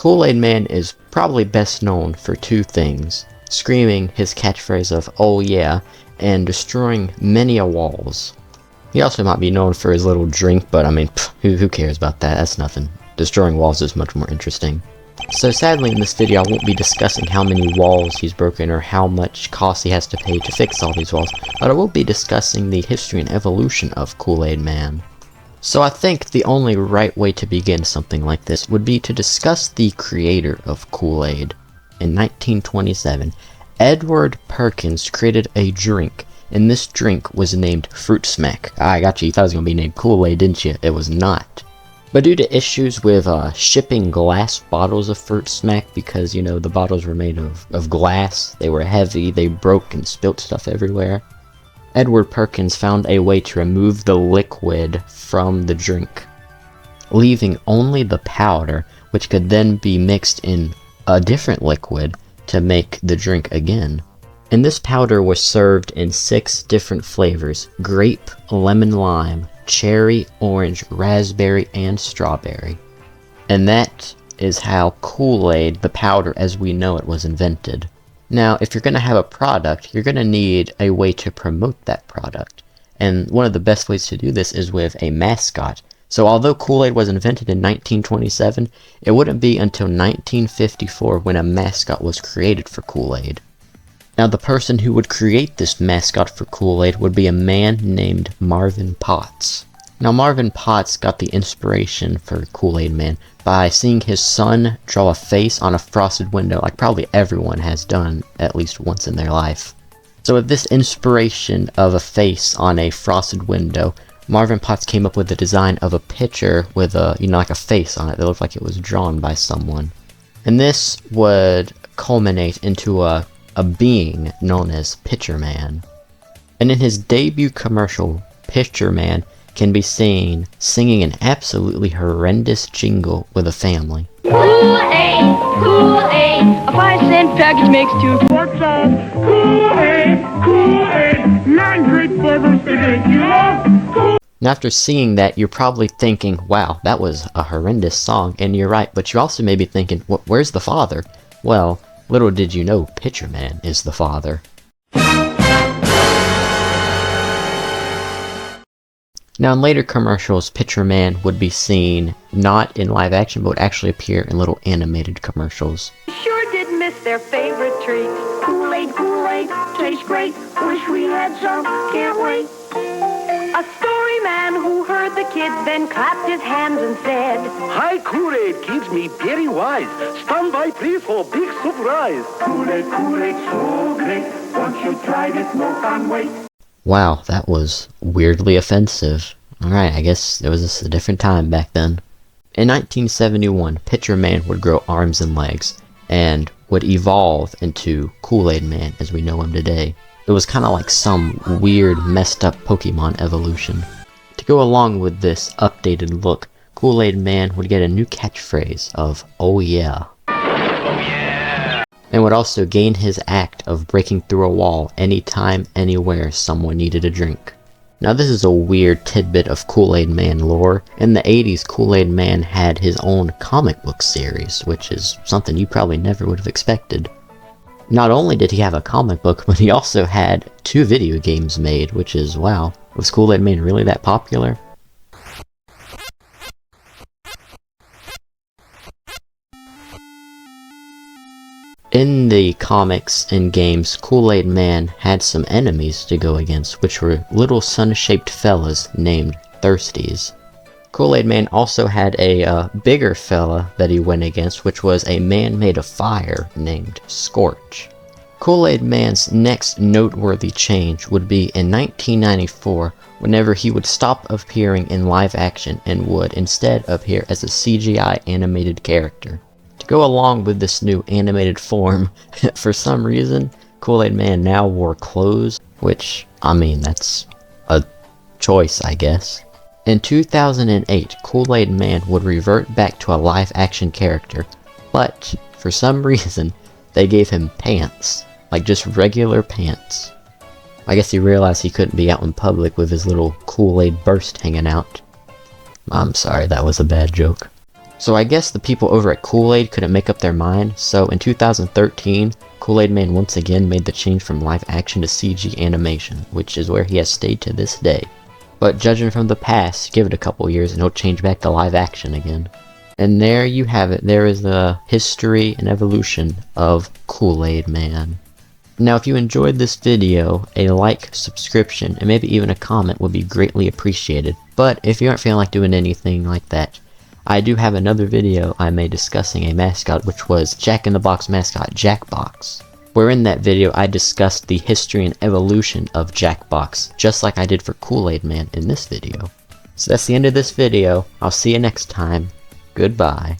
Kool-Aid Man is probably best known for two things: screaming his catchphrase of "oh yeah" and destroying many a walls. He also might be known for his little drink, but I mean, who cares about that? That's nothing. Destroying walls is much more interesting. So sadly in this video I won't be discussing how many walls he's broken or how much cost he has to pay to fix all these walls, but I will be discussing the history and evolution of Kool-Aid Man. So I think the only right way to begin something like this would be to discuss the creator of Kool-Aid. In 1927, Edward Perkins created a drink, and this drink was named Fruit Smack. I got you, thought it was going to be named Kool-Aid, didn't you? It was not. But due to issues with shipping glass bottles of Fruit Smack, because, you know, the bottles were made of glass, they were heavy, they broke and spilt stuff everywhere, Edward Perkins found a way to remove the liquid from the drink, leaving only the powder, which could then be mixed in a different liquid to make the drink again. And this powder was served in 6 different flavors: grape, lemon lime, cherry, orange, raspberry, and strawberry. And that is how Kool-Aid, the powder as we know it, was invented. Now, if you're going to have a product, you're going to need a way to promote that product. And one of the best ways to do this is with a mascot. So although Kool-Aid was invented in 1927, it wouldn't be until 1954 when a mascot was created for Kool-Aid. Now, the person who would create this mascot for Kool-Aid would be a man named Marvin Potts. Now, Marvin Potts got the inspiration for Kool-Aid Man by seeing his son draw a face on a frosted window, like probably everyone has done at least once in their life. So with this inspiration of a face on a frosted window, Marvin Potts came up with the design of a pitcher with a, like a face on it that looked like it was drawn by someone. And this would culminate into a being known as Pitcher Man. And in his debut commercial, Pitcher Man can be seen singing an absolutely horrendous jingle with a family. Kool-Aid, Kool-Aid, a 5-cent package makes 2 quarts of Kool-Aid, Kool-Aid, 9 great flavors to make you love Kool-Aid. Now after seeing that, you're probably thinking, wow, that was a horrendous song, and you're right, but you also may be thinking, where's the father? Well, little did you know, Pitcher Man is the father. Now in later commercials, Pitcher Man would be seen not in live action, but would actually appear in little animated commercials. Sure did miss their favorite treat. Kool-Aid, Kool-Aid, tastes great. Wish we had some, can't wait. A story man who heard the kids then clapped his hands and said, "Hi, Kool-Aid keeps me very wise. Stand by please for big surprise. Kool-Aid, Kool-Aid, so great. Once you tried it, no can wait." Wow, that was weirdly offensive. Alright, I guess it was just a different time back then. In 1971, Pitcher Man would grow arms and legs, and would evolve into Kool-Aid Man as we know him today. It was kind of like some weird, messed up Pokemon evolution. To go along with this updated look, Kool-Aid Man would get a new catchphrase of "oh yeah." And would also gain his act of breaking through a wall anytime, anywhere someone needed a drink. Now this is a weird tidbit of Kool-Aid Man lore. In the 80s, Kool-Aid Man had his own comic book series, which is something you probably never would have expected. Not only did he have a comic book, but he also had 2 video games made, which is, wow, was Kool-Aid Man really that popular? In the comics and games, Kool-Aid Man had some enemies to go against, which were little sun-shaped fellas named Thirsties. Kool-Aid Man also had a bigger fella that he went against, which was a man made of fire named Scorch. Kool-Aid Man's next noteworthy change would be in 1994, whenever he would stop appearing in live action and would instead appear as a CGI animated character. To go along with this new animated form, for some reason, Kool-Aid Man now wore clothes, which, I mean, that's a choice, I guess. In 2008, Kool-Aid Man would revert back to a live-action character, but, for some reason, they gave him pants. Like, just regular pants. I guess he realized he couldn't be out in public with his little Kool-Aid burst hanging out. I'm sorry, that was a bad joke. So I guess the people over at Kool-Aid couldn't make up their mind, so in 2013, Kool-Aid Man once again made the change from live action to CG animation, which is where he has stayed to this day. But judging from the past, give it a couple years and he'll change back to live action again. And there you have it. There is the history and evolution of Kool-Aid Man. Now if you enjoyed this video, a like, subscription, and maybe even a comment would be greatly appreciated. But if you aren't feeling like doing anything like that, I do have another video I made discussing a mascot, which was Jack in the Box mascot, Jackbox. Where in that video I discussed the history and evolution of Jackbox, just like I did for Kool-Aid Man in this video. So that's the end of this video. I'll see you next time. Goodbye.